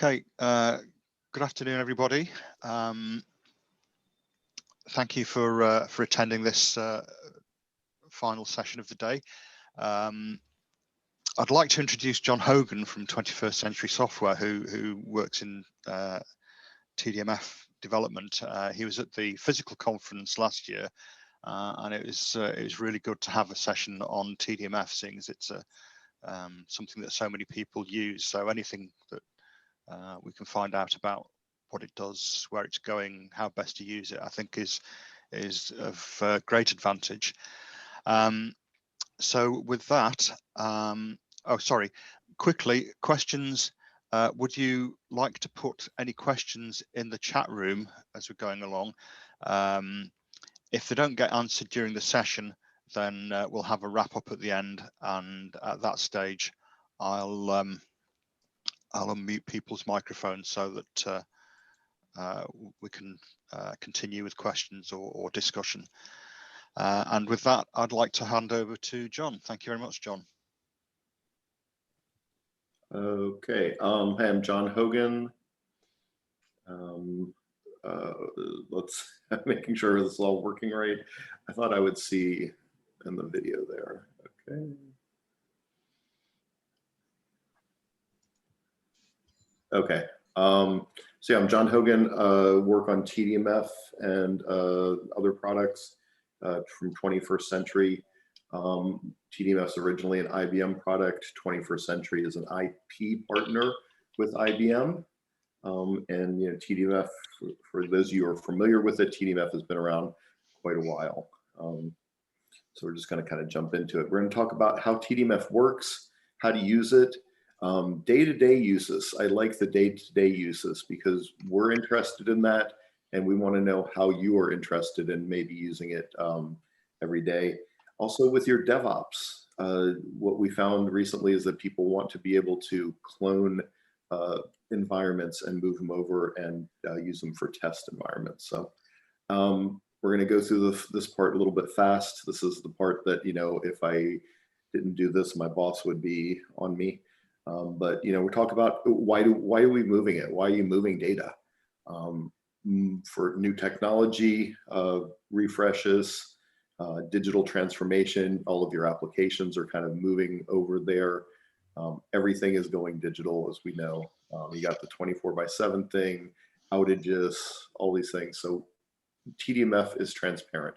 Okay, good afternoon, everybody. Thank you for attending this final session of the day. I'd like to introduce John Hogan from 21st Century Software, who works in TDMF development. He was at the physical conference last year, and it was really good to have a session on TDMF, seeing as it's something that so many people use. So anything that we can find out about what it does, where it's going, how best to use it, I think is of great advantage. So with that, oh, sorry, quickly, questions. Would you like to put any questions in the chat room as we're going along? If they don't get answered during the session, then we'll have a wrap up at the end, and at that stage, I'll unmute people's microphones so that we can continue with questions or discussion. And with that, I'd like to hand over to John. Thank you very much, John. Okay, hi, I'm John Hogan. Let's making sure this is all working right. I thought I would see in the video there. Okay. Okay. So yeah, I'm John Hogan. Work on TDMF and other products from 21st Century. TDMF is originally an IBM product. 21st Century is an IP partner with IBM. And you know, TDMF, for those of you who are familiar with it, TDMF has been around quite a while. So we're just going to kind of jump into it. We're going to talk about how TDMF works, how to use it, day-to-day uses. I like the day-to-day uses because we're interested in that, and we want to know how you are interested in maybe using it every day. Also with your DevOps, what we found recently is that people want to be able to clone environments and move them over and use them for test environments. So we're going to go through this part a little bit fast. This is the part that, you know, if I didn't do this, my boss would be on me. But you know, we talk about why are we moving it? Why are you moving data? For new technology, refreshes, digital transformation, all of your applications are kind of moving over there. Everything is going digital, as we know. You got the 24/7 thing, outages, all these things. So TDMF is transparent.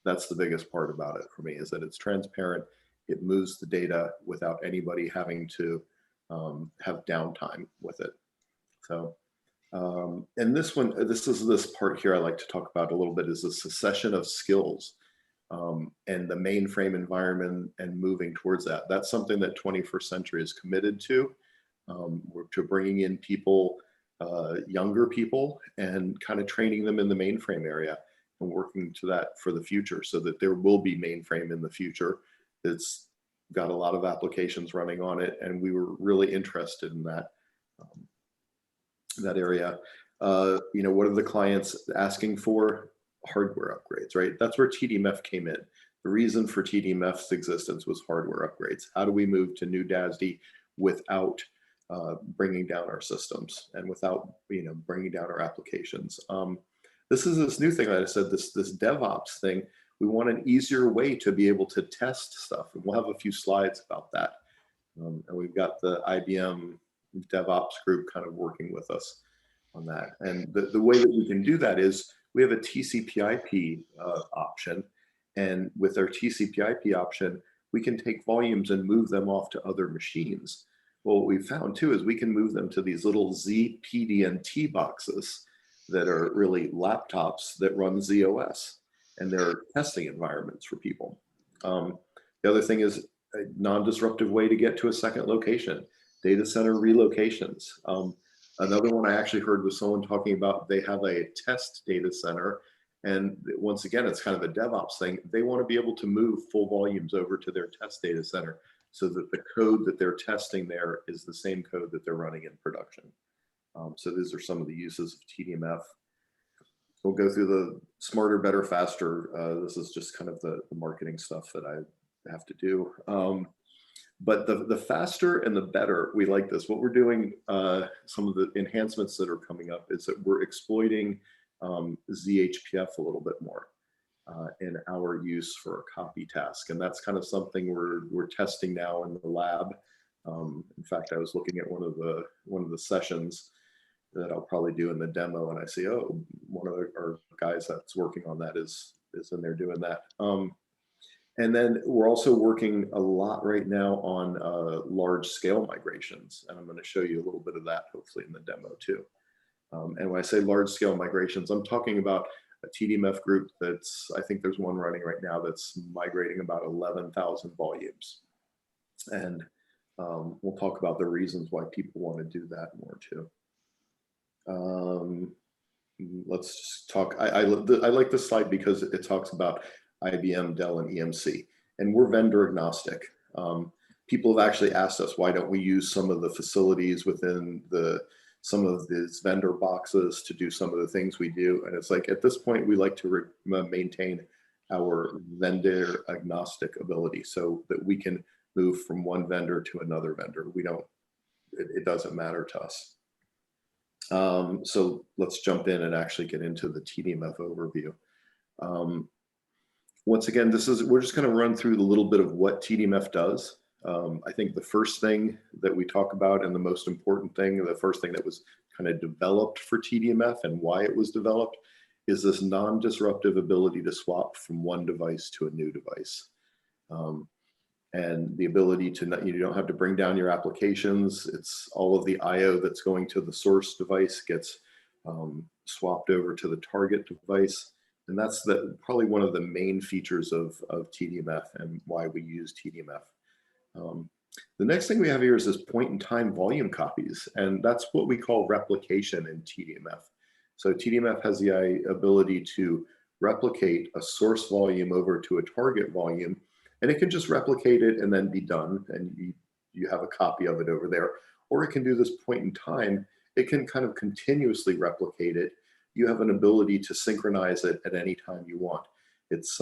That's the biggest part about it for me, is that it's transparent. It moves the data without anybody having to have downtime with it. So, and this part here I like to talk about a little bit, is the succession of skills and the mainframe environment and moving towards that. That's something that 21st Century is committed to. We're to bringing in people, younger people, and kind of training them in the mainframe area and working to that for the future, so that there will be mainframe in the future. It's got a lot of applications running on it, and we were really interested in that that area. You know, what are the clients asking for? Hardware upgrades, right? That's where TDMF came in. The reason for TDMF's existence was hardware upgrades. How do we move to new DASD without bringing down our systems and without, you know, bringing down our applications? This is this new thing that I said, this DevOps thing. We want an easier way to be able to test stuff, and we'll have a few slides about that. And we've got the IBM DevOps group kind of working with us on that. And the way that we can do that is we have a TCP/IP option, and with our TCP/IP option, we can take volumes and move them off to other machines. Well, what we found too is we can move them to these little ZPDNT boxes that are really laptops that run ZOS. And they're testing environments for people. The other thing is a non-disruptive way to get to a second location, data center relocations. Another one I actually heard was someone talking about, they have a test data center, and once again, it's kind of a DevOps thing. They want to be able to move full volumes over to their test data center so that the code that they're testing there is the same code that they're running in production. So these are some of the uses of TDMF. We'll go through the smarter, better, faster. This is just kind of the marketing stuff that I have to do. But the faster and the better. We like this. What we're doing, some of the enhancements that are coming up is that we're exploiting ZHPF a little bit more in our use for a copy task. And that's kind of something we're testing now in the lab. In fact, I was looking at one of the sessions that I'll probably do in the demo, and I see, oh, one of our guys that's working on that is in there doing that. And then we're also working a lot right now on large scale migrations. And I'm going to show you a little bit of that hopefully in the demo too. And when I say large scale migrations, I'm talking about a TDMF group I think there's one running right now that's migrating about 11,000 volumes. And we'll talk about the reasons why people want to do that more too. Let's just talk. I like this slide because it talks about IBM, Dell, and EMC, and we're vendor agnostic. People have actually asked us, why don't we use some of the facilities within some of these vendor boxes to do some of the things we do? And it's like, at this point, we like to maintain our vendor agnostic ability so that we can move from one vendor to another vendor. It doesn't matter to us. So let's jump in and actually get into the TDMF overview. Once again, we're just going to run through a little bit of what TDMF does. I think the first thing that we talk about, and the most important thing, the first thing that was kind of developed for TDMF and why it was developed, is this non-disruptive ability to swap from one device to a new device. And the ability to, you don't have to bring down your applications. It's all of the IO that's going to the source device gets swapped over to the target device. And that's probably one of the main features of TDMF and why we use TDMF. The next thing we have here is this point-in-time volume copies, and that's what we call replication in TDMF. So TDMF has the ability to replicate a source volume over to a target volume, and it can just replicate it and then be done, and you have a copy of it over there. Or it can do this point in time. It can kind of continuously replicate it. You have an ability to synchronize it at any time you want. It's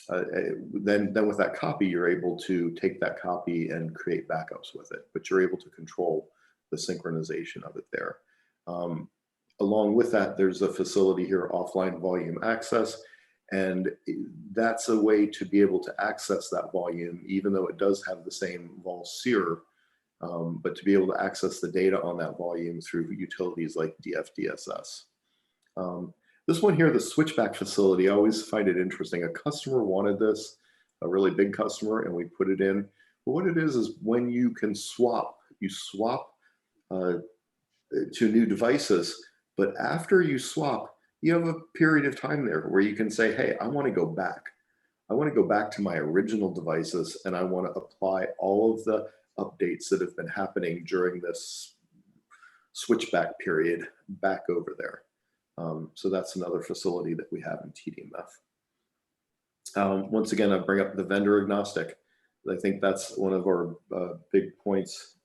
then with that copy, you're able to take that copy and create backups with it, but you're able to control the synchronization of it there. Along with that, there's a facility here, offline volume access, and that's a way to be able to access that volume, even though it does have the same vol seer, but to be able to access the data on that volume through utilities like DFDSS. This one here, the switchback facility, I always find it interesting. A customer wanted this, a really big customer, and we put it in. But what it is when you can swap, you swap to new devices, but after you swap, you have a period of time there where you can say, hey, I want to go back. I want to go back to my original devices, and I want to apply all of the updates that have been happening during this switchback period back over there. So that's another facility that we have in TDMF. Once again, I bring up the vendor agnostic. I think that's one of our big points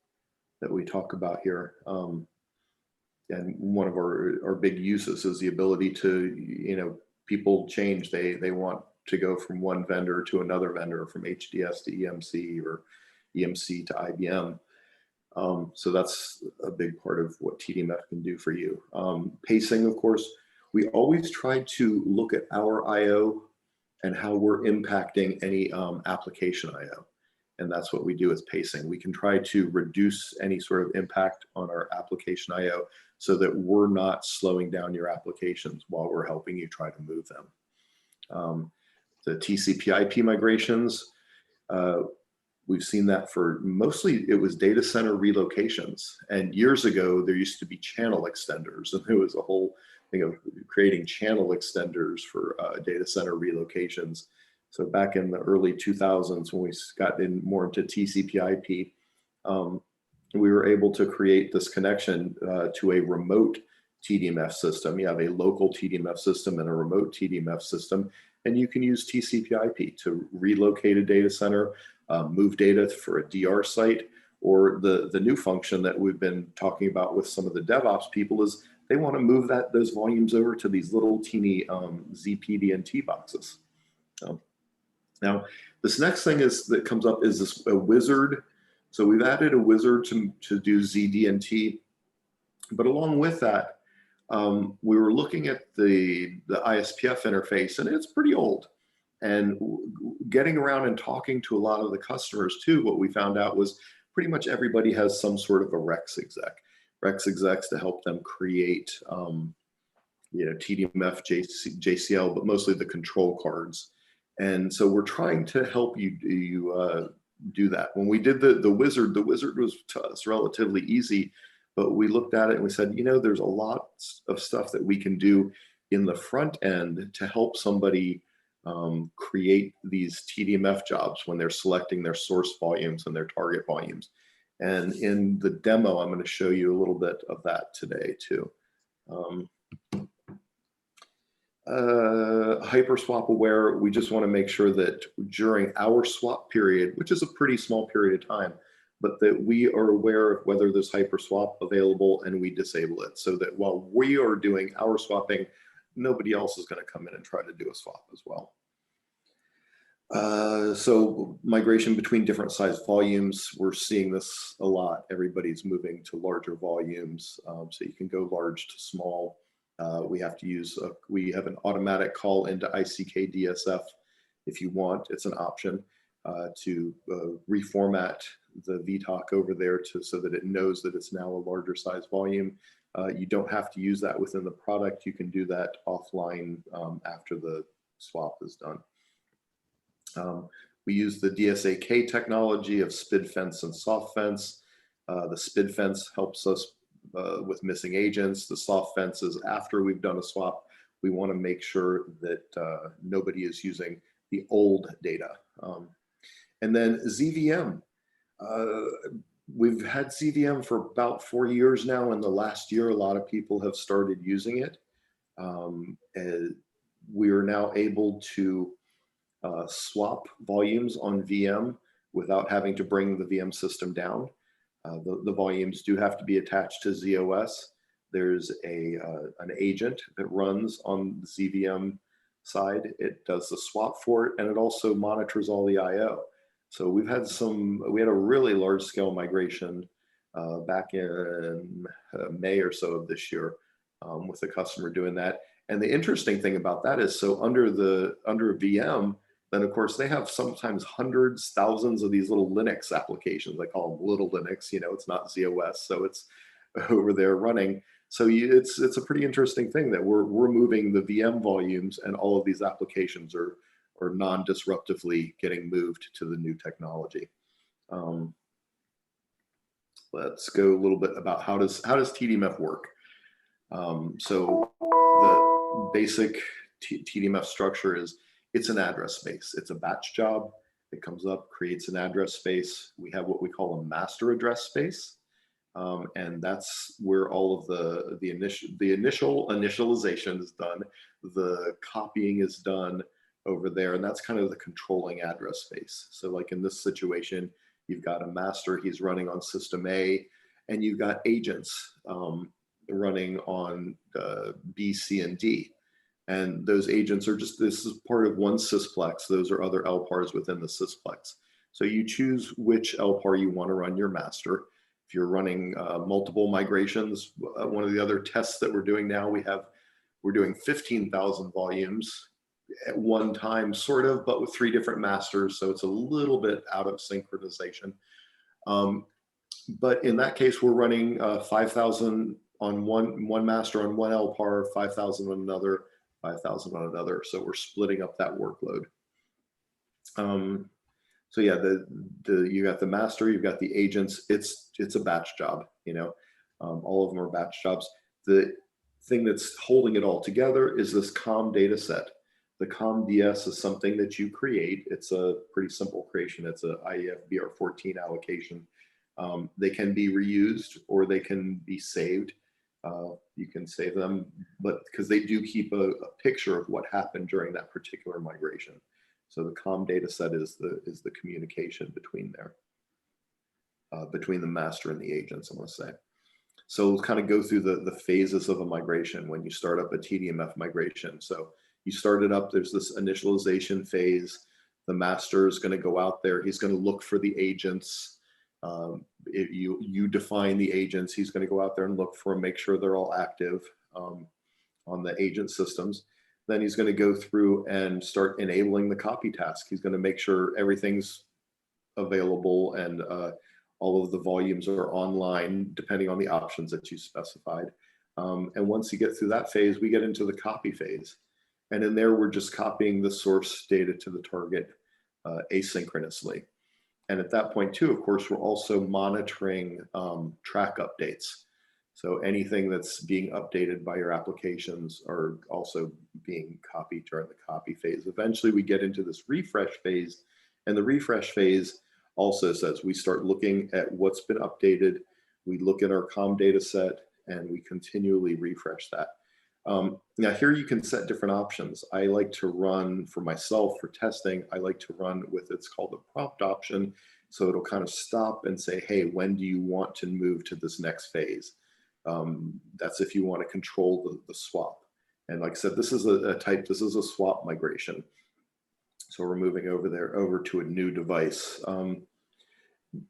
that we talk about here. And one of our big uses is the ability to, people change. They want to go from one vendor to another vendor, from HDS to EMC or EMC to IBM. So that's a big part of what TDMF can do for you. Pacing, of course, we always try to look at our IO and how we're impacting any application IO. And that's what we do with pacing. We can try to reduce any sort of impact on our application IO so that we're not slowing down your applications while we're helping you try to move them. The TCP/IP migrations, we've seen that for mostly, it was data center relocations. And years ago, there used to be channel extenders, and there was a whole thing of creating channel extenders for data center relocations. So back in the early 2000s, when we got more into TCP/IP, we were able to create this connection to a remote TDMF system. You have a local TDMF system and a remote TDMF system, and you can use TCP/IP to relocate a data center, move data for a DR site, or the new function that we've been talking about with some of the DevOps people is they want to move those volumes over to these little teeny ZPDNT boxes. Now, this next thing that comes up is a wizard. So we've added a wizard to do ZD&T, but along with that, we were looking at the ISPF interface, and it's pretty old. And getting around and talking to a lot of the customers too, what we found out was pretty much everybody has some sort of a Rex execs to help them create, TDMF, JCL, but mostly the control cards. And so we're trying to help you do that. When we did the wizard was to us relatively easy, but we looked at it and we said, there's a lot of stuff that we can do in the front end to help somebody create these TDMF jobs when they're selecting their source volumes and their target volumes. And in the demo, I'm going to show you a little bit of that today too. Hyperswap aware, we just want to make sure that during our swap period, which is a pretty small period of time, but that we are aware of whether there's Hyperswap available and we disable it, so that while we are doing our swapping, nobody else is going to come in and try to do a swap as well. So migration between different size volumes, we're seeing this a lot. Everybody's moving to larger volumes, so you can go large to small. We have an automatic call into ICK DSF if you want. It's an option to reformat the VTOC over there so that it knows that it's now a larger size volume. You don't have to use that within the product. You can do that offline after the swap is done. We use the DSAK technology of SPID fence and soft fence. The SPID fence helps us with missing agents. The soft fence is after we've done a swap. We want to make sure that nobody is using the old data. And then ZVM. We've had ZVM for about 4 years now. In the last year, a lot of people have started using it. We are now able to swap volumes on VM without having to bring the VM system down. The volumes do have to be attached to ZOS. There's an agent that runs on the ZVM side. It does the swap for it, and it also monitors all the IO. So we had a really large scale migration back in May or so of this year with the customer doing that. And the interesting thing about that is, so under VM, then of course they have sometimes hundreds, thousands of these little Linux applications. I call them little Linux, it's not ZOS, so it's over there running. So it's a pretty interesting thing that we're moving the VM volumes, and all of these applications are non-disruptively getting moved to the new technology. Let's go a little bit about how does TDMF work. So the basic TDMF structure is, it's an address space. It's a batch job. It comes up, creates an address space. We have what we call a master address space. And that's where all of the initial initialization is done. The copying is done over there, and that's kind of the controlling address space. So like in this situation, you've got a master, he's running on system A, and you've got agents running on B, C, and D. And those agents are this is part of one sysplex. Those are other LPARs within the sysplex. So you choose which LPAR you want to run your master. If you're running multiple migrations, one of the other tests that we're doing now, we're doing 15,000 volumes at one time, sort of, but with 3 different masters. So it's a little bit out of synchronization. But in that case, we're running 5,000 on one master on one LPAR, 5,000 on another, 5,000 on another. So we're splitting up that workload. So yeah, you got the master, you've got the agents. It's a batch job, all of them are batch jobs. The thing that's holding it all together is this COM data set. The COM DS is something that you create. It's a pretty simple creation. It's a IEF BR14 allocation. They can be reused or they can be saved. You can save them, but because they do keep a picture of what happened during that particular migration. So the COM data set is the communication between between the master and the agents, I want to say. So we'll kind of go through the phases of a migration when you start up a TDMF migration. So you start it up, there's this initialization phase. The master is going to go out there. He's going to look for the agents. If you define the agents, he's going to go out there and look for them, make sure they're all active on the agent systems. Then he's going to go through and start enabling the copy task. He's going to make sure everything's available and all of the volumes are online, depending on the options that you specified. And once you get through that phase, we get into the copy phase. And in there, we're just copying the source data to the target asynchronously. And at that point too, of course, we're also monitoring track updates. So anything that's being updated by your applications are also being copied during the copy phase. Eventually we get into this refresh phase, and the refresh phase also says we start looking at what's been updated. We look at our COM data set and we continually refresh that. Now here you can set different options. I like to run for myself for testing. I like to run with, it's called the prompt option. So it'll kind of stop and say, hey, when do you want to move to this next phase? That's if you want to control the swap. And like I said, this is a type, this is a swap migration. So we're moving over there, over to a new device.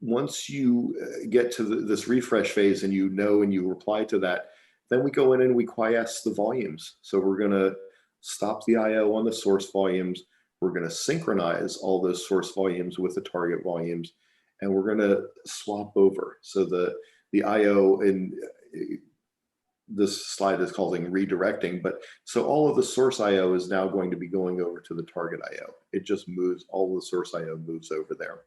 Once you get to this refresh phase and you know and you reply to that, then we go in and we quiesce the volumes. So we're going to stop the IO on the source volumes. We're going to synchronize all those source volumes with the target volumes, and we're going to swap over. So the IO in this slide is calling redirecting, but so all of the source IO is now going to be going over to the target IO. It just moves, all the source IO moves over there.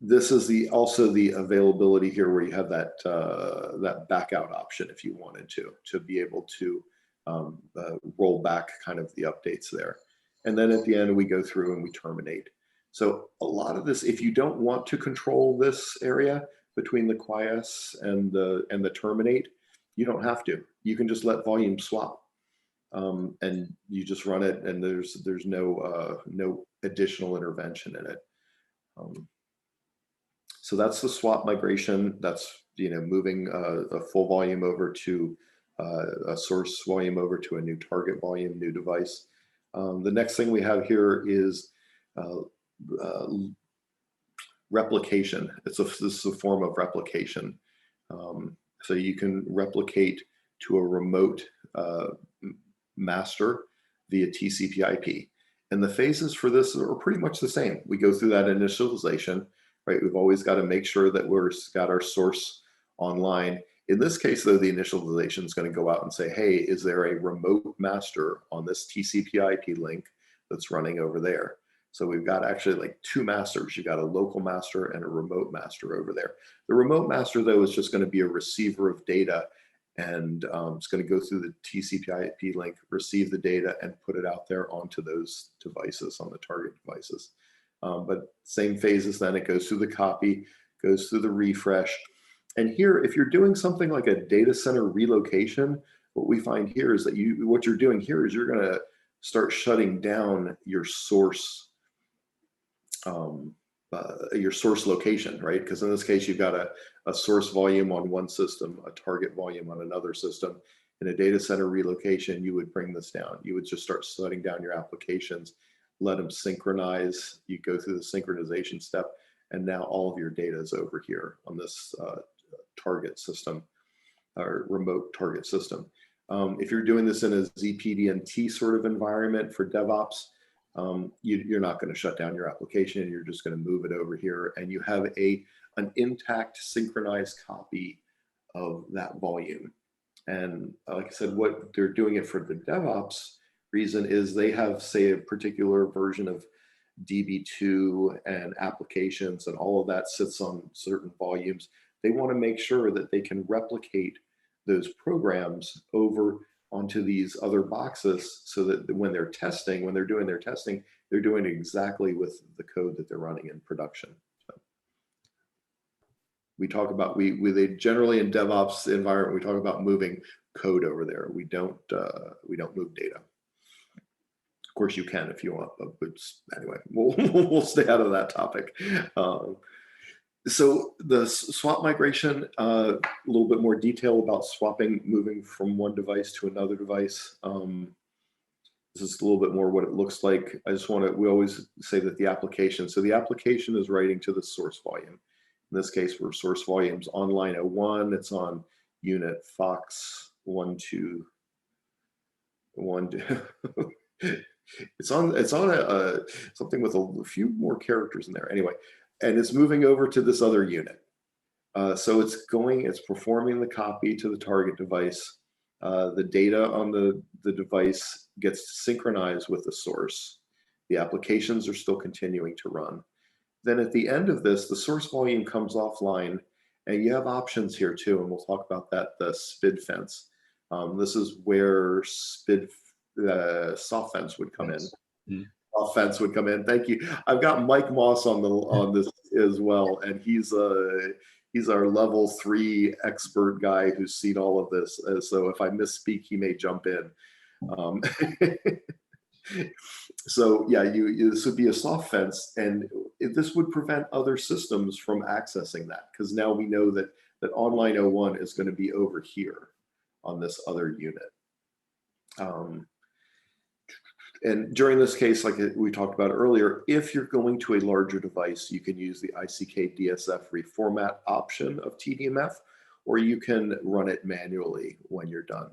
This is also the availability here where you have that that back out option if you wanted to be able to roll back kind of the updates there. And then at the end we go through and we terminate. So a lot of this, if you don't want to control this area between the quiesce and the terminate, you don't have to. You can just let volume swap, and you just run it, and there's no additional intervention in it. So that's the swap migration. That's moving a full volume over to a source volume over to a new target volume, new device. The next thing we have here is replication. This is a form of replication. So you can replicate to a remote master via TCP/IP. And the phases for this are pretty much the same. We go through that initialization, right? We've always got to make sure that we've got our source online. In this case, though, the initialization is going to go out and say, hey, is there a remote master on this TCP/IP link that's running over there? So we've got actually like two masters. You've got a local master and a remote master over there. The remote master, though, is just going to be a receiver of data, and it's going to go through the TCP/IP link, receive the data, and put it out there onto those devices, on the target devices. But same phases then. It goes through the copy, goes through the refresh. And here, if you're doing something like a data center relocation, what we find here is that what you're doing here is you're going to start shutting down your source location, right? Because in this case, you've got a source volume on one system, a target volume on another system. In a data center relocation, you would bring this down. You would just start shutting down your applications, let them synchronize. You go through the synchronization step, and now all of your data is over here on this target system or remote target system. If you're doing this in a ZPDNT sort of environment for DevOps, you're not going to shut down your application. You're just going to move it over here, and you have an intact synchronized copy of that volume. And like I said, what they're doing it for the DevOps reason is they have, say, a particular version of DB2 and applications, and all of that sits on certain volumes. They want to make sure that they can replicate those programs over onto these other boxes, so that when they're testing, when they're doing their testing, they're doing exactly with the code that they're running in production. So we talk about, they generally in DevOps environment, we talk about moving code over there. We don't move data. Of course you can if you want, but anyway, we'll stay out of that topic. So the swap migration, a little bit more detail about swapping, moving from one device to another device. This is a little bit more what it looks like. I just want to, we always say that the application, so the application is writing to the source volume. In this case, for source volumes on line 01, it's on unit Fox 1212. it's on a something with a few more characters in there. Anyway, and it's moving over to this other unit. So it's performing the copy to the target device. The data on the device gets to synchronize with the source. The applications are still continuing to run. Then at the end of this, the source volume comes offline, and you have options here too, and we'll talk about that, the SPID fence. This is where SPID soft fence would come in. Soft fence would come in. Thank you. I've got Mike Moss on this as well, and he's our level 3 expert guy who's seen all of this. So if I misspeak, he may jump in. So yeah, this would be a soft fence, and this would prevent other systems from accessing that, because now we know that online 01 is going to be over here on this other unit. And during this case, like we talked about earlier, if you're going to a larger device, you can use the ICK DSF reformat option of TDMF, or you can run it manually when you're done.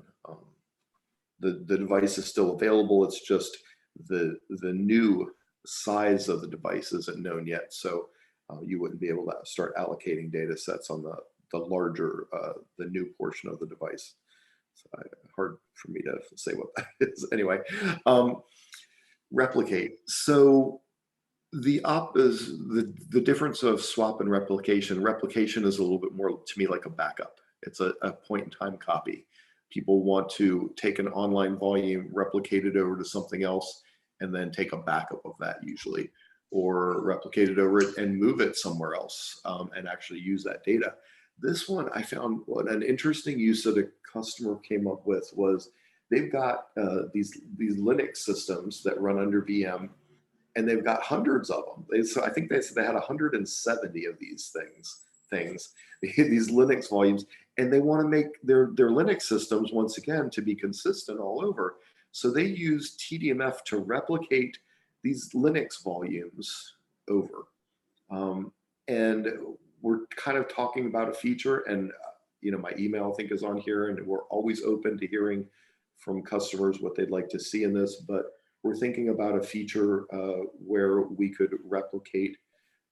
The device is still available. It's just the new size of the device isn't known yet. So you wouldn't be able to start allocating data sets on the larger, the new portion of the device. So hard for me to say what that is. Anyway, replicate. So the difference of swap and replication. Replication is a little bit more to me like a backup. It's a point in time copy. People want to take an online volume, replicate it over to something else, and then take a backup of that usually, or replicate it over it and move it somewhere else and actually use that data. This one, I found what an interesting use that a customer came up with was they've got these Linux systems that run under VM, and they've got hundreds of them. So I think they said they had 170 of these things, these Linux volumes, and they want to make their Linux systems, once again, to be consistent all over. So they use TDMF to replicate these Linux volumes over. And we're kind of talking about a feature, and my email I think is on here, and we're always open to hearing from customers what they'd like to see in this, but we're thinking about a feature where we could replicate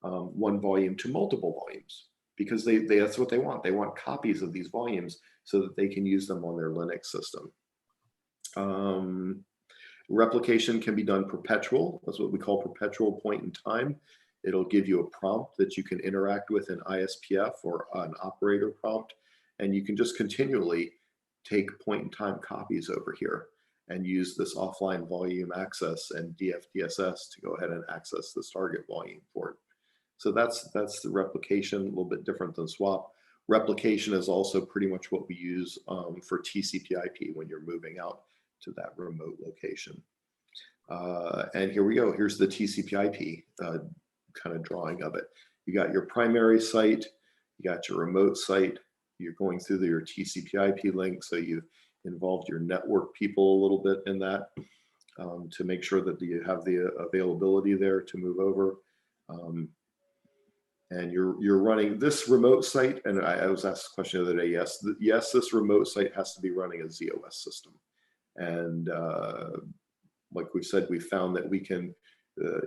one volume to multiple volumes, because that's what they want. They want copies of these volumes so that they can use them on their Linux system. Replication can be done perpetual. That's what we call perpetual point in time. It'll give you a prompt that you can interact with in ISPF or an operator prompt, and you can just continually take point in time copies over here and use this offline volume access and DFDSS to go ahead and access this target volume for it. So that's the replication, a little bit different than swap. Replication is also pretty much what we use for TCP/IP when you're moving out to that remote location. And here we go. Here's the TCP/IP kind of drawing of it. You got your primary site, you got your remote site, you're going through your TCP/IP link, so you've involved your network people a little bit in that to make sure that you have the availability there to move over. And you're running this remote site, and I was asked a question the other day, yes, this remote site has to be running a ZOS system. And like we said, we found that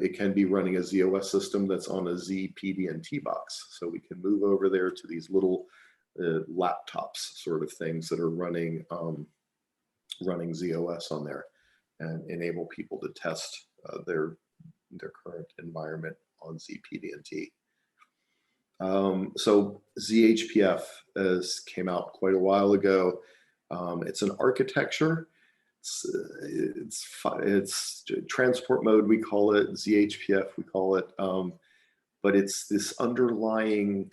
it can be running a ZOS system that's on a ZPDNT box. So we can move over there to these little laptops sort of things that are running ZOS on there, and enable people to test their current environment on ZPDNT. So ZHPF came out quite a while ago. It's an architecture. It's transport mode, we call it, ZHPF, we call it, but it's this underlying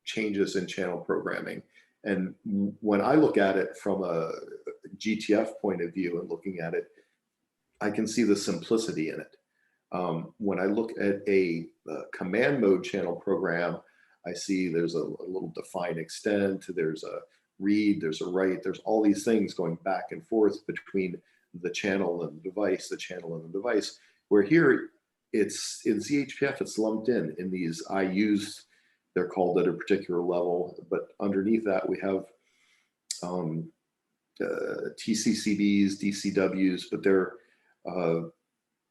changes in channel programming. And when I look at it from a GTF point of view and looking at it, I can see the simplicity in it. When I look at a command mode channel program, I see there's a little define extent, there's a read, there's a write, there's all these things going back and forth between the channel and the device, the channel and the device, where here it's in ZHPF, it's lumped in these IUs, they're called at a particular level, but underneath that we have TCCBs, DCWs, but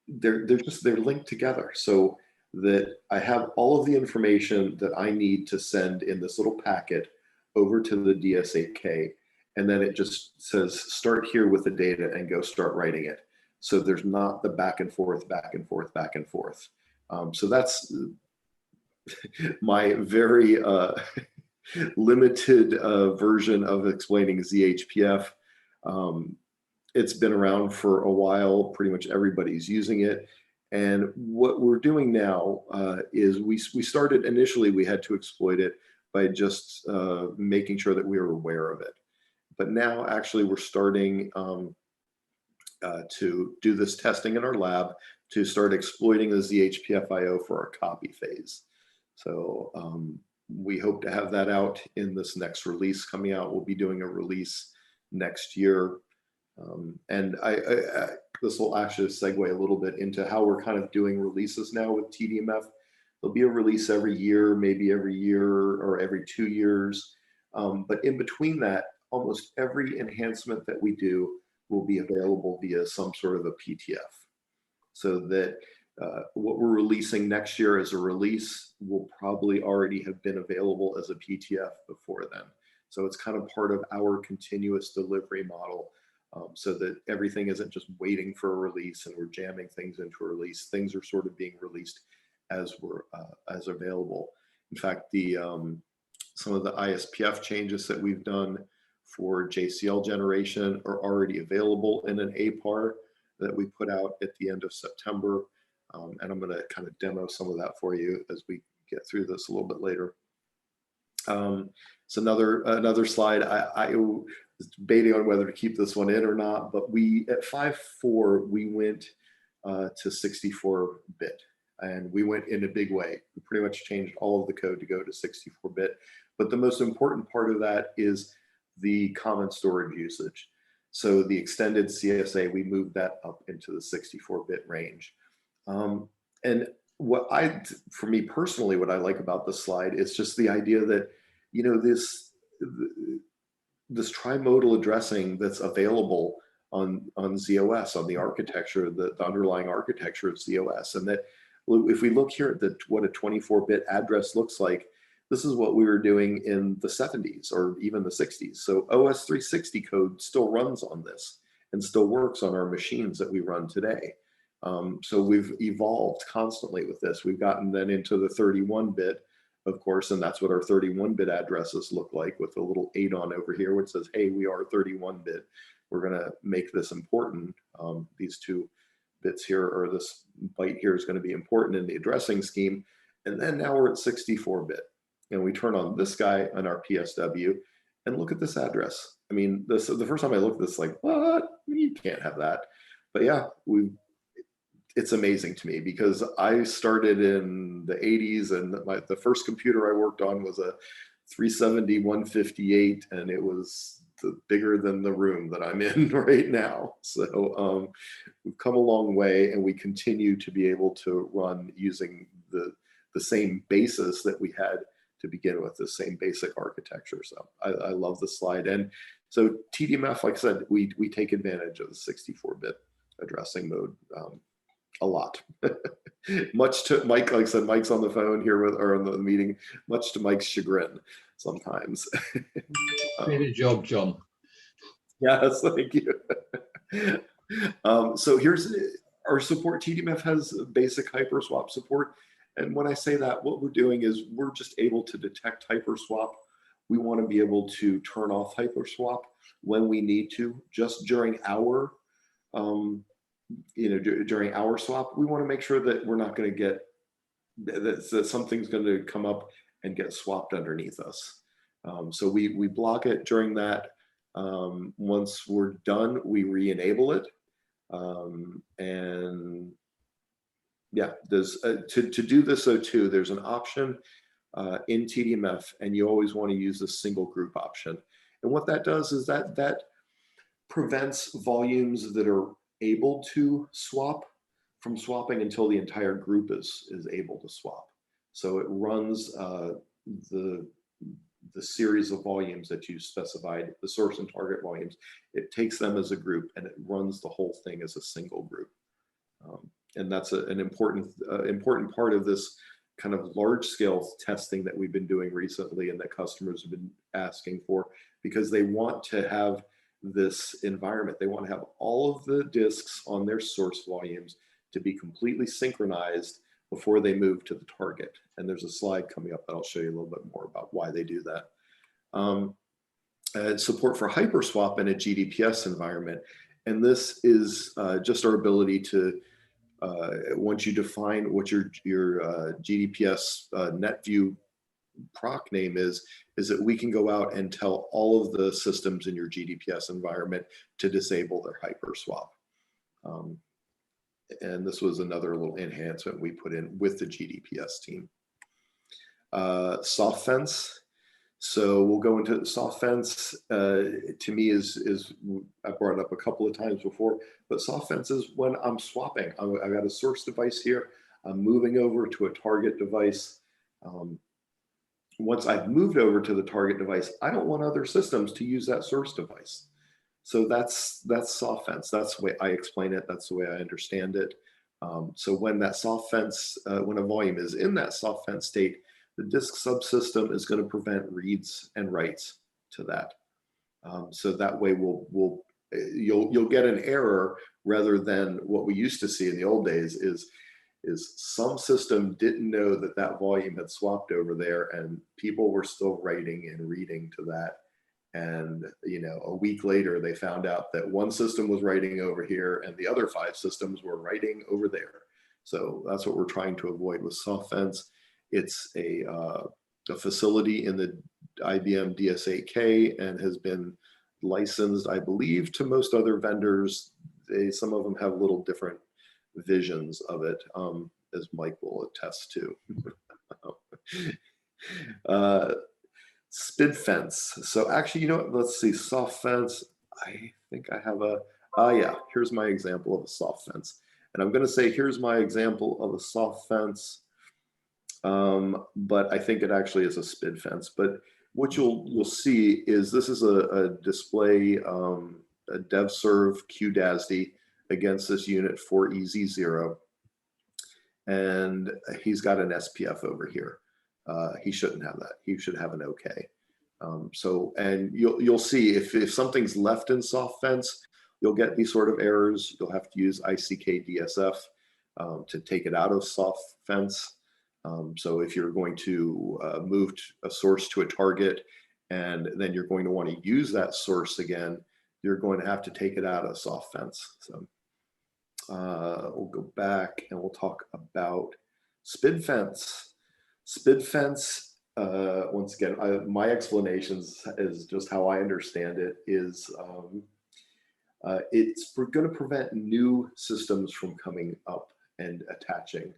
they're linked together so that I have all of the information that I need to send in this little packet over to the DS8K, and then it just says start here with the data and go start writing it. So there's not the back and forth, back and forth, back and forth. So that's my very limited version of explaining ZHPF. It's been around for a while, pretty much everybody's using it. And what we're doing now is we started initially, we had to exploit it by just making sure that we were aware of it. But now actually we're starting to do this testing in our lab to start exploiting the ZHPF IO for our copy phase. So we hope to have that out in this next release coming out. We'll be doing a release next year. And this will actually segue a little bit into how we're kind of doing releases now with TDMF. There'll be a release every year, maybe every year or every 2 years. But in between that, almost every enhancement that we do will be available via some sort of a PTF. So that what we're releasing next year as a release will probably already have been available as a PTF before then. So it's kind of part of our continuous delivery model. So that everything isn't just waiting for a release and we're jamming things into a release. Things are sort of being released as as available. In fact, some of the ISPF changes that we've done for JCL Generation are already available in an APAR that we put out at the end of September. And I'm going to kind of demo some of that for you as we get through this a little bit later. So another slide. I was debating on whether to keep this one in or not, but we at 5.4 we went to 64-bit, and we went in a big way. We pretty much changed all of the code to go to 64-bit. But the most important part of that is the common storage usage. So the extended CSA, we moved that up into the 64-bit range. And for me personally, what I like about this slide is just the idea that, you know, this trimodal addressing that's available on ZOS, on the architecture, the underlying architecture of ZOS. And that if we look here at what a 24-bit address looks like, this is what we were doing in the 70s or even the 60s. So OS 360 code still runs on this and still works on our machines that we run today. So we've evolved constantly with this. We've gotten then into the 31-bit, of course, and that's what our 31-bit addresses look like, with a little 8 on over here, which says, hey, we are 31-bit. We're going to make this important. These 2 bits here, or this byte here, is going to be important in the addressing scheme. And then now we're at 64-bit. And we turn on this guy on our PSW and look at this address. I mean, the first time I looked at this, like, what? You can't have that. But yeah, it's amazing to me, because I started in the 80s, and the first computer I worked on was a 370 158, and it was bigger than the room that I'm in right now. So we've come a long way, and we continue to be able to run using the same basis that we had to begin with, the same basic architecture. So I love the slide. And so TDMF, like I said, we take advantage of the 64-bit addressing mode a lot. Much to Mike, like I said, Mike's on the phone here or on the meeting, much to Mike's chagrin sometimes. Great job, John. Yes, thank you. So here's our support. TDMF has basic Hyperswap support. And when I say that, what we're doing is we're just able to detect Hyperswap. We want to be able to turn off Hyperswap when we need to. Just during our, during our swap, we want to make sure that we're not going to get that something's going to come up and get swapped underneath us. So we block it during that. Once we're done, we re-enable it, and yeah, there's to do this though too, there's an option in TDMF, and you always want to use the single group option. And what that does is that prevents volumes that are able to swap from swapping until the entire group is able to swap. So it runs the series of volumes that you specified, the source and target volumes. It takes them as a group and it runs the whole thing as a single group. And that's an important part of this kind of large scale testing that we've been doing recently and that customers have been asking for, because they want to have this environment. They want to have all of the disks on their source volumes to be completely synchronized before they move to the target. And there's a slide coming up that I'll show you a little bit more about why they do that. Support for Hyperswap in a GDPS environment. And this is just our ability to, once you define what your GDPS NetView proc name is that we can go out and tell all of the systems in your GDPS environment to disable their Hyperswap. And this was another little enhancement we put in with the GDPS team. Soft fence. So we'll go into soft fence. To me is I brought it up a couple of times before, but soft fence is when I'm swapping. I got a source device here. I'm moving over to a target device. Once I've moved over to the target device, I don't want other systems to use that source device. So that's soft fence. That's the way I explain it. That's the way I understand it. So when that soft fence, when a volume is in that soft fence state, the disk subsystem is going to prevent reads and writes to that. So that way you'll get an error rather than what we used to see in the old days is some system didn't know that that volume had swapped over there and people were still writing and reading to that. And, a week later, they found out that one system was writing over here and the other 5 systems were writing over there. So that's what we're trying to avoid with soft fence. It's a facility in the IBM DS8K and has been licensed, I believe, to most other vendors. Some of them have little different visions of it, as Mike will attest to. SPID fence. So actually, let's see, soft fence. I think I have yeah, here's my example of a soft fence. And I'm going to say, here's my example of a soft fence. But I think it actually is a SPID fence. But what you'll see is this is a display, a DevServ QDASD against this unit 4EZ0. And he's got an SPF over here. He shouldn't have that. He should have an OK. And you'll see if something's left in soft fence, you'll get these sort of errors. You'll have to use ICK DSF to take it out of soft fence. So if you're going to move a source to a target and then you're going to want to use that source again, you're going to have to take it out of soft fence. So we'll go back and we'll talk about SPID fence. SPID fence, once again, my explanations is just how I understand it is it's going to prevent new systems from coming up and attaching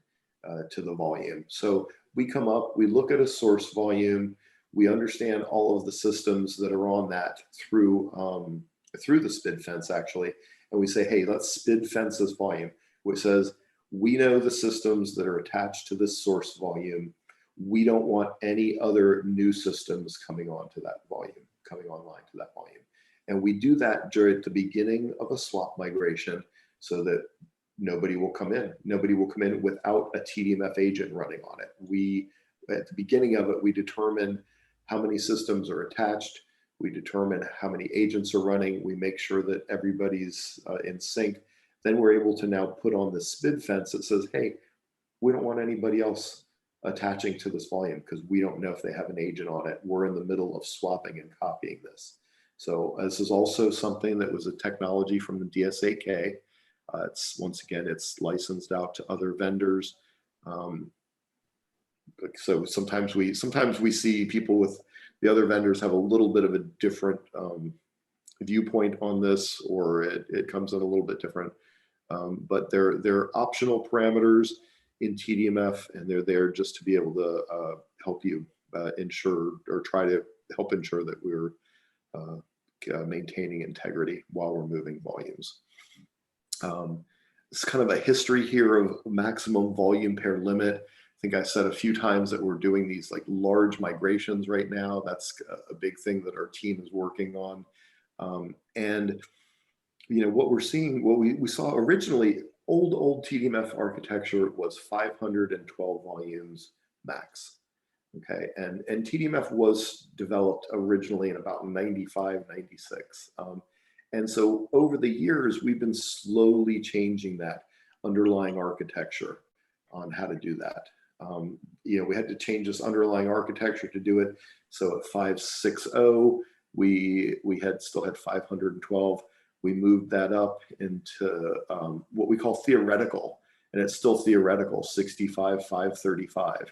to the volume. So we come up, we look at a source volume, we understand all of the systems that are on that through the SPID fence actually, and we say, hey, let's SPID fence this volume, which says we know the systems that are attached to this source volume. We don't want any other new systems coming onto that volume, coming online to that volume. And we do that during the beginning of a swap migration so that nobody will come in. Nobody will come in without a TDMF agent running on it. At the beginning of it, we determine how many systems are attached. We determine how many agents are running. We make sure that everybody's in sync. Then we're able to now put on the SPID fence that says, hey, we don't want anybody else attaching to this volume because we don't know if they have an agent on it. We're in the middle of swapping and copying this. So this is also something that was a technology from the DS8K. Once again, it's licensed out to other vendors. So sometimes we see people with the other vendors have a little bit of a different viewpoint on this, or it comes in a little bit different. But they're optional parameters in TDMF, and they're there just to be able to help you ensure or try to help ensure that we're maintaining integrity while we're moving volumes. It's kind of a history here of maximum volume pair limit. I think I said a few times that we're doing these like large migrations right now. That's a big thing that our team is working on. And you know, what we're seeing, what we saw originally, old TDMF architecture was 512 volumes max. Okay, and TDMF was developed originally in about 95, 96. And so over the years, we've been slowly changing that underlying architecture on how to do that. You know, we had to change this underlying architecture to do it. So at 560, we still had 512. We moved that up into what we call theoretical, and it's still theoretical, 65, 535.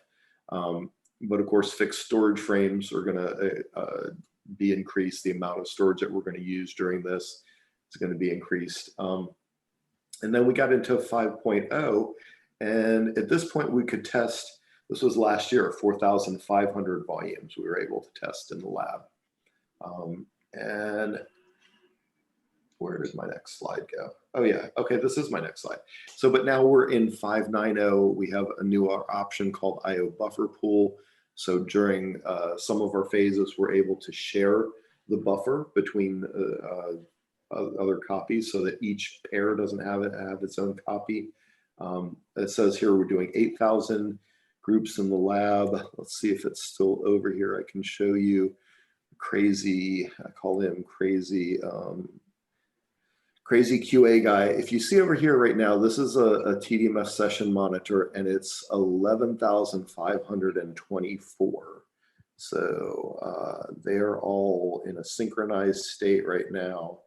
But of course, fixed storage frames are going to be increased. The amount of storage that we're going to use during this is going to be increased. And then we got into 5.0, and at this point we could test, this was last year, 4,500 volumes we were able to test in the lab. And where did my next slide go? Oh yeah, okay, this is my next slide. So, but now we're in 5.90, we have a new option called IO buffer pool. So during some of our phases, we're able to share the buffer between other copies so that each pair doesn't have its own copy. It says here we're doing 8,000 groups in the lab. Let's see if it's still over here. I can show you crazy, I call him crazy, crazy QA guy. If you see over here right now, this is a TDMF session monitor, and it's 11,524. So they're all in a synchronized state right now.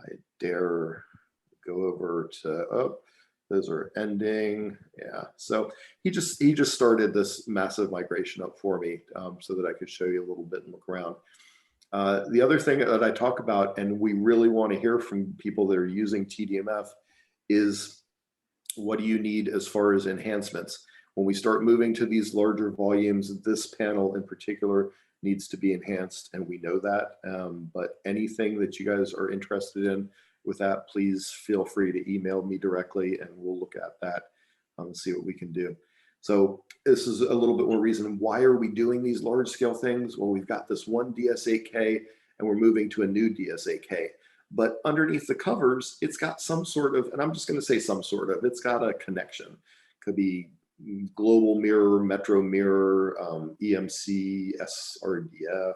I dare go over to, oh, those are ending. Yeah, so he just started this massive migration up for me so that I could show you a little bit and look around. The other thing that I talk about, and we really want to hear from people that are using TDMF, is what do you need as far as enhancements? When we start moving to these larger volumes, this panel in particular needs to be enhanced, and we know that. But anything that you guys are interested in with that, please feel free to email me directly, and we'll look at that and see what we can do. So this is a little bit more reason, why are we doing these large scale things? Well, we've got this one DS8K and we're moving to a new DS8K. But underneath the covers, it's got some sort of, and I'm just going to say some sort of, it's got a connection. Could be global mirror, metro mirror, EMC, SRDF,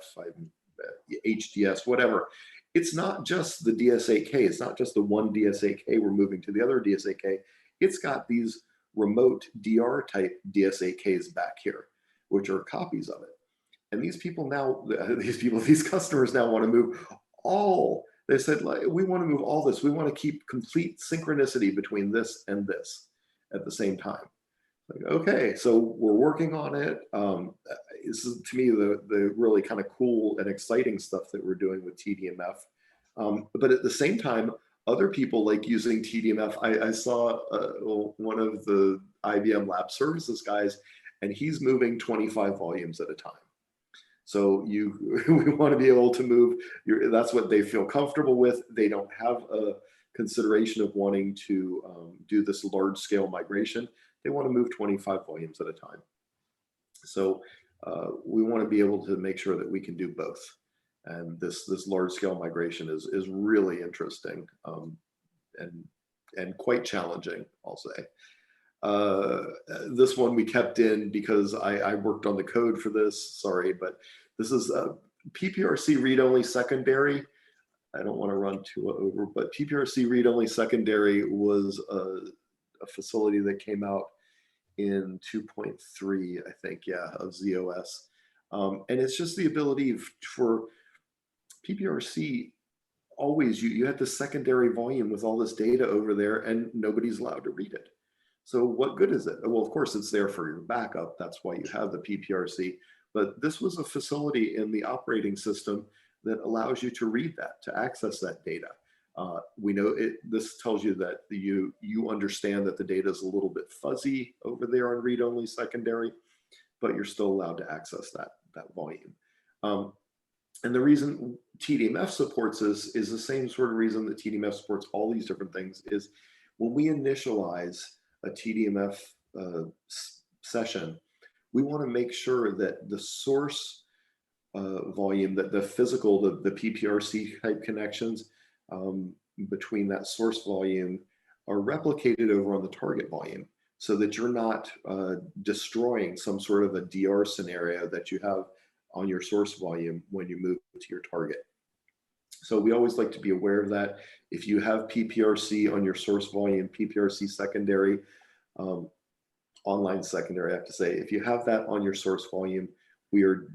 HDS, whatever. It's not just the DS8K. It's not just the one DS8K we're moving to the other DS8K. It's got these remote DR type DS8Ks back here, which are copies of it. And these people now, these customers now want to move all, they said, like, we want to move all this. We want to keep complete synchronicity between this and this at the same time. Like, okay, so we're working on it. This is, to me, the really kind of cool and exciting stuff that we're doing with TDMF. But at the same time, other people like using TDMF. I saw one of the IBM Lab Services guys, and he's moving 25 volumes at a time. So we want to be able to move, that's what they feel comfortable with. They don't have a consideration of wanting to do this large scale migration. They want to move 25 volumes at a time. So we want to be able to make sure that we can do both. And this large scale migration is really interesting and quite challenging, I'll say. This one we kept in because I worked on the code for this, sorry, but this is pprc read-only secondary. I don't want to run too over, but pprc read-only secondary was a facility that came out in 2.3, I think, yeah, of ZOS. And it's just the ability for pprc, always you had the secondary volume with all this data over there and nobody's allowed to read it. So what good is it? Well, of course it's there for your backup. That's why you have the pprc. But this was a facility in the operating system that allows you to read that, to access that data. We know this tells you that you understand that the data is a little bit fuzzy over there on read-only secondary, but you're still allowed to access that volume. And the reason TDMF supports this is the same sort of reason that TDMF supports all these different things. Is when we initialize a TDMF session, we want to make sure that the source volume, that the physical, the pprc type connections between that source volume are replicated over on the target volume, so that you're not destroying some sort of a DR scenario that you have on your source volume when you move to your target. So we always like to be aware of that. If you have pprc on your source volume, pprc secondary, online secondary, I have to say, if you have that on your source volume, we are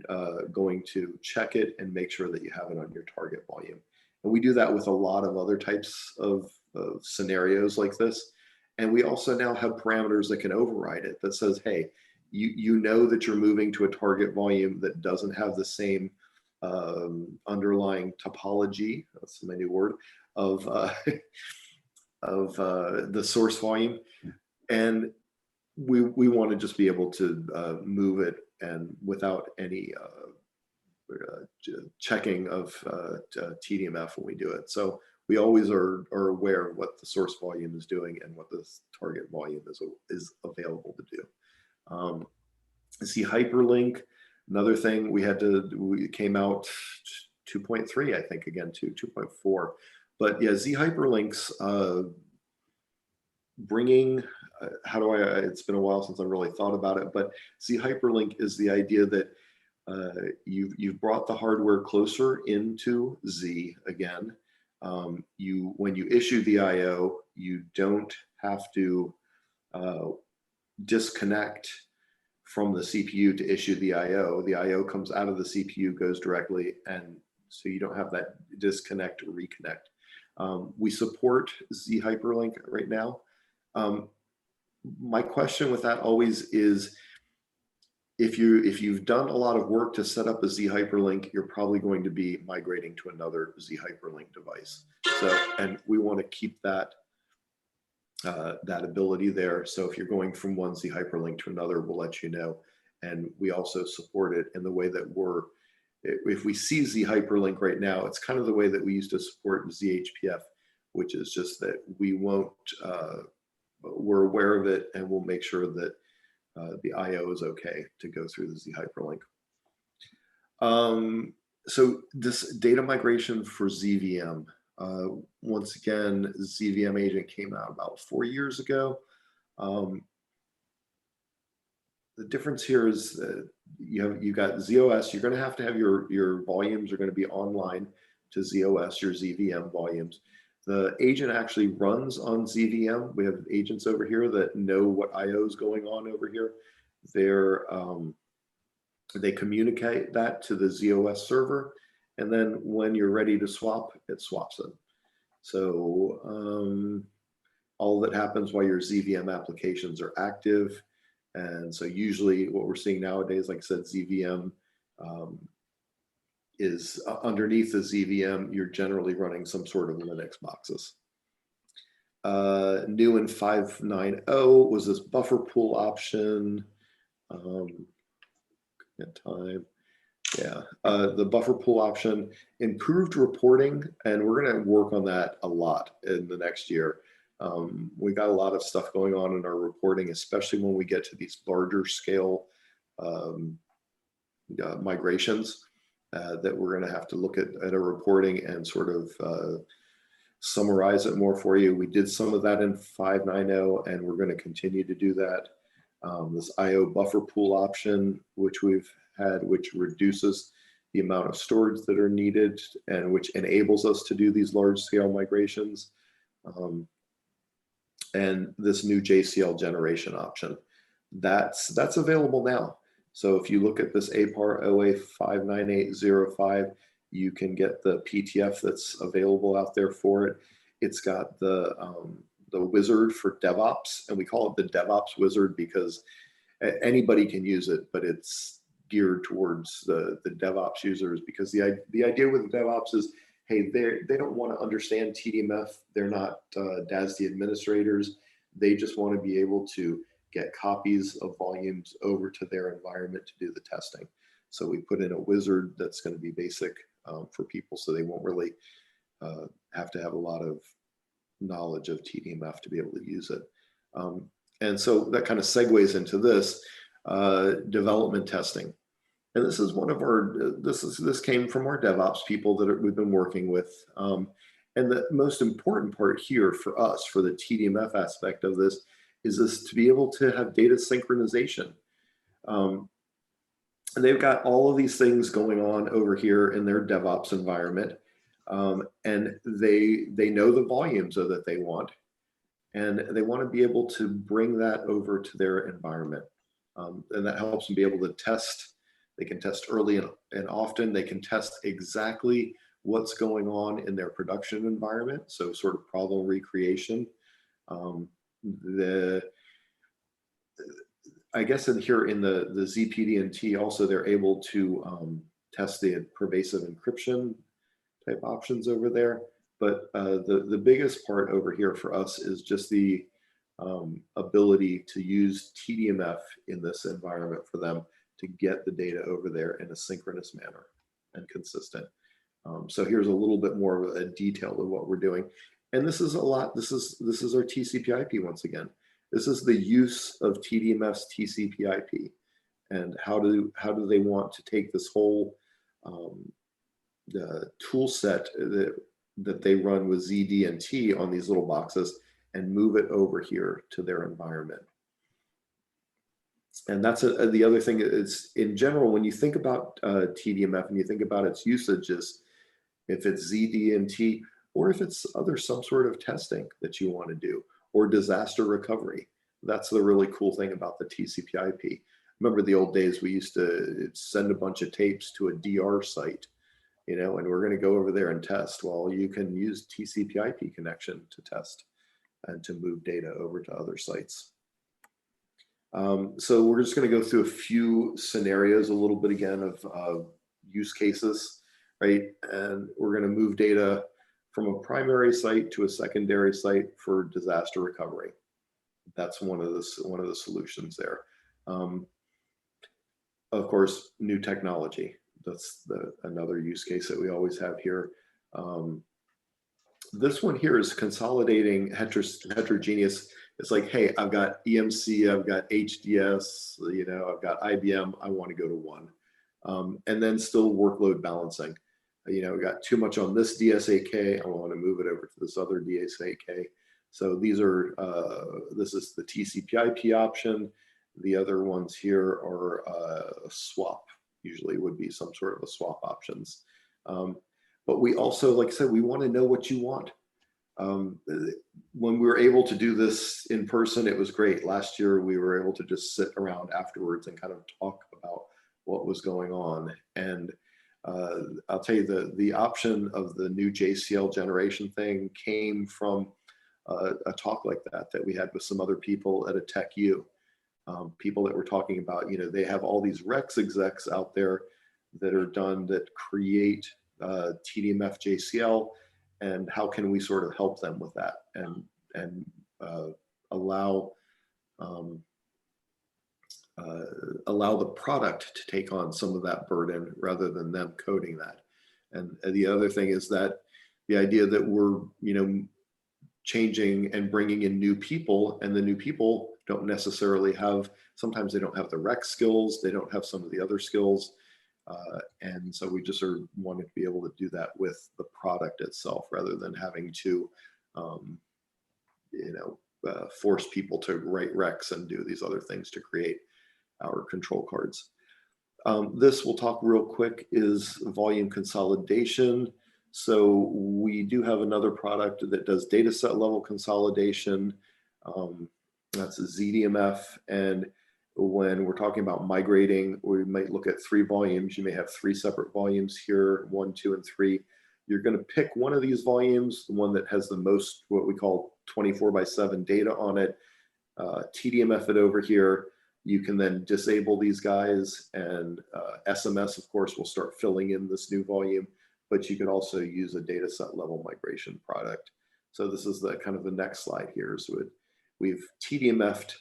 going to check it and make sure that you have it on your target volume. And we do that with a lot of other types of scenarios like this. And we also now have parameters that can override it that says, hey, you know that you're moving to a target volume that doesn't have the same underlying topology, that's my new word, of the source volume. And we want to just be able to move it and without any checking of TDMF when we do it. So we always are aware of what the source volume is doing and what the target volume is available to do. See hyperlink, another thing we came out 2.3, I think, again, 2.4. But yeah, Z hyperlinks bringing, it's been a while since I really thought about it, but Z hyperlink is the idea that you've brought the hardware closer into Z again. When you issue the IO, you don't have to disconnect from the CPU to issue the IO. The IO comes out of the CPU, goes directly, and so you don't have that disconnect or reconnect. We support Z hyperlink right now. My question with that always is, if you've done a lot of work to set up a Z hyperlink, you're probably going to be migrating to another Z hyperlink device. So, and we want to keep that that ability there. So if you're going from one Z hyperlink to another, we'll let you know. And we also support it in the way that if we see Z hyperlink right now, it's kind of the way that we used to support ZHPF, which is just that we won't, we're aware of it and we'll make sure that the IO is okay to go through the Z hyperlink. So this data migration for ZVM, once again, ZVM agent came out about 4 years ago. The difference here is you got ZOS. You're going to have your volumes are going to be online to ZOS, your ZVM volumes. The agent actually runs on ZVM. We have agents over here that know what IO is going on over here. They communicate that to the ZOS server, and then when you're ready to swap, it swaps them. So all that happens while your ZVM applications are active. And so usually what we're seeing nowadays, like I said, ZVM is underneath the ZVM, you're generally running some sort of Linux boxes. New in 5.9.0 was this buffer pool option. The buffer pool option, improved reporting, and we're going to work on that a lot in the next year. We got a lot of stuff going on in our reporting, especially when we get to these larger scale migrations that we're going to have to look at our reporting and sort of summarize it more for you. We did some of that in 5.9.0, and we're going to continue to do that. This IO buffer pool option, which we've had, which reduces the amount of storage that are needed and which enables us to do these large scale migrations. And this new JCL generation option, that's available now. So if you look at this APAR OA 59805, you can get the PTF that's available out there for it. It's got the wizard for DevOps, and we call it the DevOps wizard because anybody can use it, but it's geared towards the DevOps users, because the idea with DevOps is, hey, they don't want to understand TDMF. They're not DASD administrators. They just want to be able to get copies of volumes over to their environment to do the testing. So we put in a wizard that's going to be basic for people, so they won't really have to have a lot of knowledge of TDMF to be able to use it. And so that kind of segues into this development testing. And this is one of our, this came from our DevOps people that we've been working with. And the most important part here for us, for the TDMF aspect of this, is this to be able to have data synchronization. And they've got all of these things going on over here in their DevOps environment. And they know the volumes that they want. And they want to be able to bring that over to their environment. And that helps them be able to test. They can test early and often. They can test exactly what's going on in their production environment. So sort of problem recreation. I guess in here in the ZPD&T also, they're able to test the pervasive encryption type options over there. But the biggest part over here for us is just the ability to use TDMF in this environment for them to get the data over there in a synchronous manner and consistent. So here's a little bit more of a detail of what we're doing. And this is a lot, this is our TCP/IP once again. This is the use of TDMF's TCP/IP, and how do they want to take this whole the tool set that they run with ZD&T on these little boxes and move it over here to their environment. And that's the other thing is, in general, when you think about TDMF and you think about its usages, if it's ZD&T or if it's some sort of testing that you want to do, or disaster recovery, that's the really cool thing about the TCP/IP. Remember the old days, we used to send a bunch of tapes to a DR site, you know, and we're going to go over there and test. Well, you can use TCP/IP connection to test and to move data over to other sites. So we're just going to go through a few scenarios a little bit again of use cases, right? And we're going to move data from a primary site to a secondary site for disaster recovery. That's one of the solutions there. Of course, new technology. That's another use case that we always have here. This one here is consolidating heterogeneous. It's like, hey, I've got EMC, I've got HDS, you know, I've got IBM, I want to go to one. And then still workload balancing. You know, we got too much on this DSAK, I want to move it over to this other DSAK. So these are, this is the TCP/IP option. The other ones here are a swap, usually would be some sort of a swap options. But we also, like I said, we want to know what you want. When we were able to do this in person, it was great. Last year, we were able to just sit around afterwards and kind of talk about what was going on. And I'll tell you, the option of the new JCL Generation thing came from a talk like that we had with some other people at a Tech U. People that were talking about, you know, they have all these Rex execs out there that are done that create TDMF JCL, and how can we sort of help them with that and allow the product to take on some of that burden rather than them coding that. And the other thing is that the idea that we're, you know, changing and bringing in new people, and the new people don't necessarily have, sometimes they don't have the rec skills, they don't have some of the other skills. And so we just are wanting to be able to do that with the product itself rather than having to, you know, force people to write recs and do these other things to create our control cards. This we'll talk real quick is volume consolidation. So we do have another product that does data set level consolidation. That's a ZDMF. And when we're talking about migrating, we might look at 3 volumes. You may have 3 separate volumes here, 1, 2, and 3. You're going to pick one of these volumes, the one that has the most, what we call 24/7 data on it, TDMF it over here. You can then disable these guys, and SMS, of course, will start filling in this new volume, but you could also use a data set level migration product. So this is the kind of the next slide here. So we've TDMF'd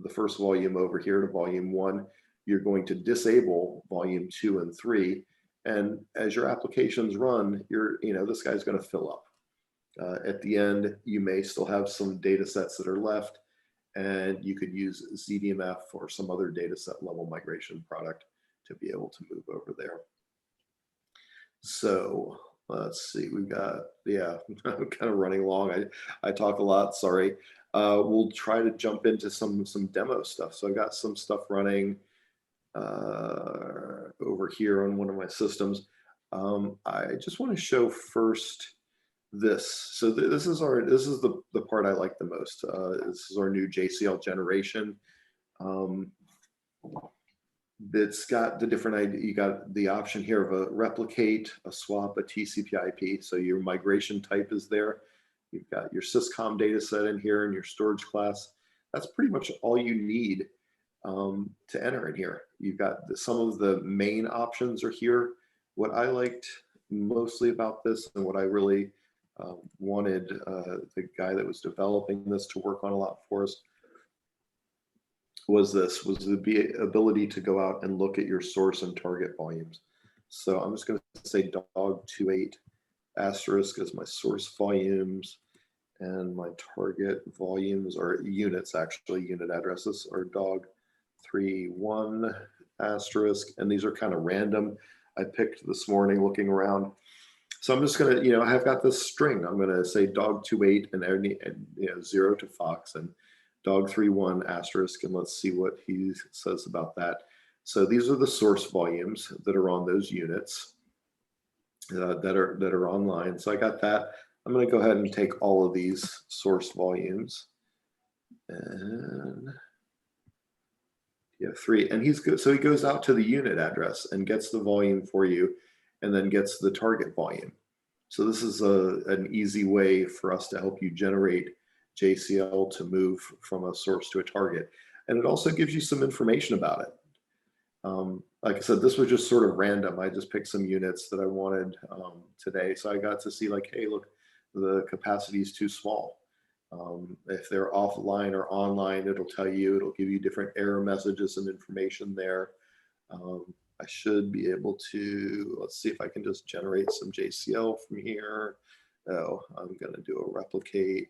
the first volume over here to volume 1. You're going to disable volume 2 and 3, And as your applications run, this guy's going to fill up. At the end, you may still have some data sets that are left, and you could use ZDMF or some other data set level migration product to be able to move over there. So let's see, we've got, yeah, I'm kind of running long. I talk a lot, sorry. We'll try to jump into some demo stuff. So I got some stuff running over here on one of my systems. I just want to show first this. So this is the part I like the most. This is our new JCL Generation. It's got the different idea. You got the option here of a replicate, a swap, a TCP/IP. So your migration type is there. You've got your syscom data set in here and your storage class. That's pretty much all you need to enter in here. You've got some of the main options are here. What I liked mostly about this, and what I really wanted the guy that was developing this to work on a lot for us, was the ability to go out and look at your source and target volumes. So I'm just going to say dog28 asterisk as my source volumes, and my target volumes are units, actually unit addresses are dog31 asterisk, and these are kind of random. I picked this morning looking around. So I'm just going to, I've got this string. I'm going to say dog28 and 0 to Fox and dog31 asterisk, and let's see what he says about that. So these are the source volumes that are on those units that are online. So I got that. I'm going to go ahead and take all of these source volumes, and yeah, 3. And he's good. So he goes out to the unit address and gets the volume for you, and then gets the target volume. So this is an easy way for us to help you generate JCL to move from a source to a target. And it also gives you some information about it. Like I said, this was just sort of random. I just picked some units that I wanted today. So I got to see like, hey, look, the capacity is too small. If they're offline or online, it'll tell you, it'll give you different error messages and information there. I should be able to, let's see if I can just generate some JCL from here. Oh, I'm going to do a replicate.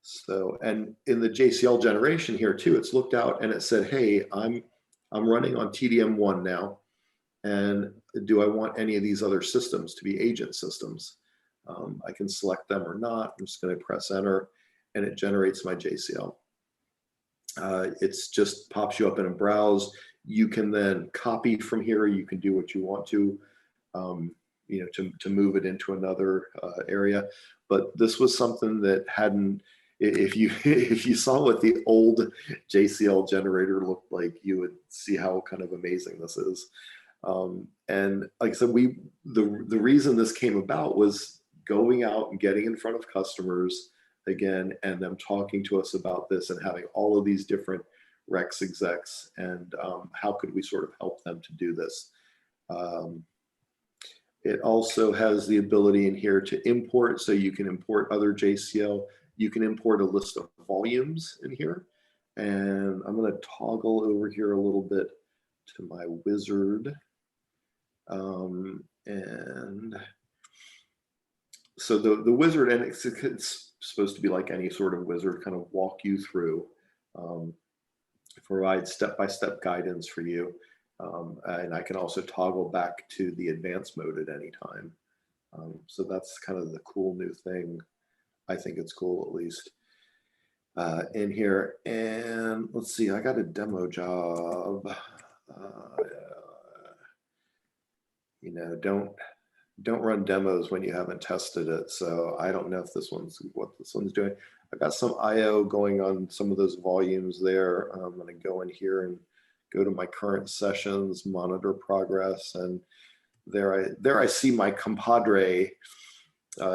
So, and in the JCL generation here too, it's looked out and it said, hey, I'm running on TDM1 now. And do I want any of these other systems to be agent systems? I can select them or not. I'm just going to press enter, and it generates my JCL. It's just pops you up in a browse. You can then copy from here. You can do what you want to, to move it into another area. But this was something that hadn't. If you saw what the old JCL generator looked like, you would see how kind of amazing this is. And like I said, the reason this came about was going out and getting in front of customers again, and them talking to us about this and having all of these different Rex execs, and how could we sort of help them to do this. It also has the ability in here to import, so you can import other JCL. You can import a list of volumes in here. And I'm going to toggle over here a little bit to my wizard. And so the wizard, and it's supposed to be like any sort of wizard, kind of walk you through, provide step-by-step guidance for you. And I can also toggle back to the advanced mode at any time. So that's kind of the cool new thing. I think it's cool, at least, in here. And let's see, I got a demo job. Don't run demos when you haven't tested it. So I don't know if what this one's doing. I've got some IO going on some of those volumes there. I'm going to go in here and go to my current sessions, monitor progress, and there I see my compadre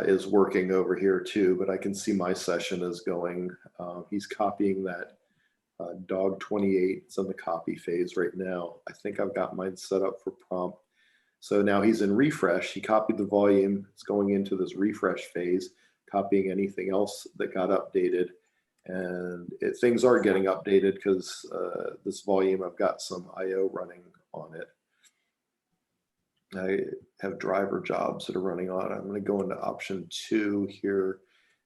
is working over here too, but I can see my session is going. He's copying that dog28. It's on the copy phase right now. I think I've got mine set up for prompt. So now he's in refresh. He copied the volume. It's going into this refresh phase, copying anything else that got updated. And things are getting updated because this volume, I've got some IO running on it. I have driver jobs that are running on. I'm going to go into option 2 here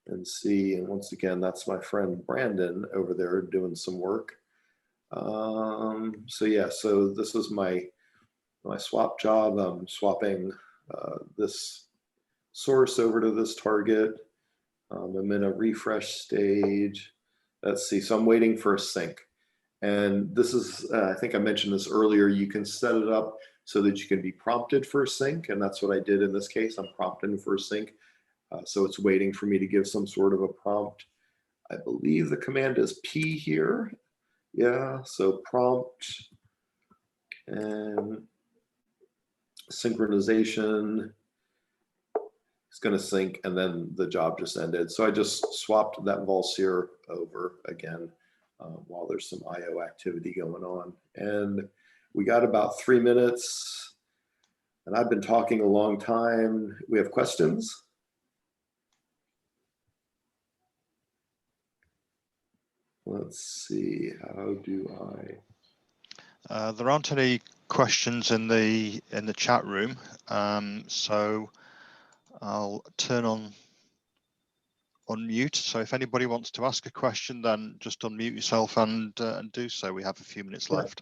and see. And once again, that's my friend Brandon over there doing some work. So yeah, so this is my swap job. I'm swapping this source over to this target. I'm in a refresh stage. Let's see. So I'm waiting for a sync. And this is, I think I mentioned this earlier, you can set it up so that you can be prompted for a sync. And that's what I did in this case. I'm prompting for a sync. So it's waiting for me to give some sort of a prompt. I believe the command is P here. Yeah, so prompt and synchronization. It's going to sync, and then the job just ended. So I just swapped that Valseer over again while there's some IO activity going on. And we got about 3 minutes, and I've been talking a long time. We have questions? Let's see, how do I? There aren't any questions in the chat room, so I'll turn on unmute. So if anybody wants to ask a question, then just unmute yourself and do so. We have a few minutes left.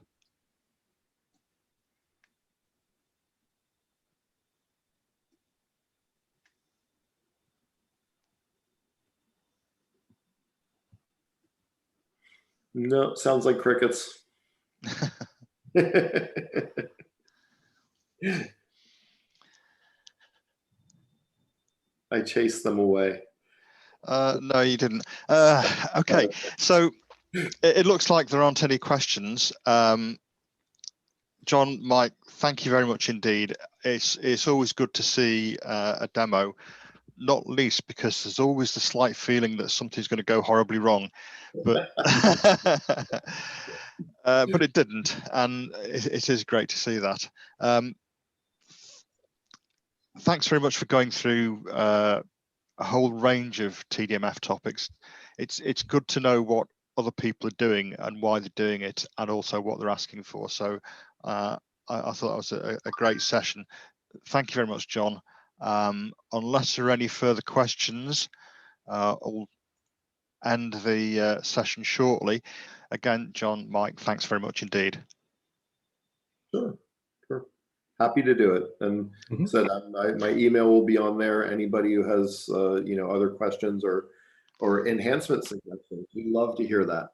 No, sounds like crickets. I chased them away. No, you didn't. Okay, so it looks like there aren't any questions. John, Mike, thank you very much indeed. It's always good to see a demo, not least because there's always the slight feeling that something's going to go horribly wrong, but but it didn't, and it is great to see that. Thanks very much for going through a whole range of TDMF topics. It's good to know what other people are doing and why they're doing it, and also what they're asking for. So I thought that was a great session. Thank you very much, John. Unless there are any further questions, I'll end the session shortly. Again, John, Mike, thanks very much indeed. Sure. Happy to do it. And said my email will be on there. Anybody who has other questions or enhancement suggestions, we'd love to hear that.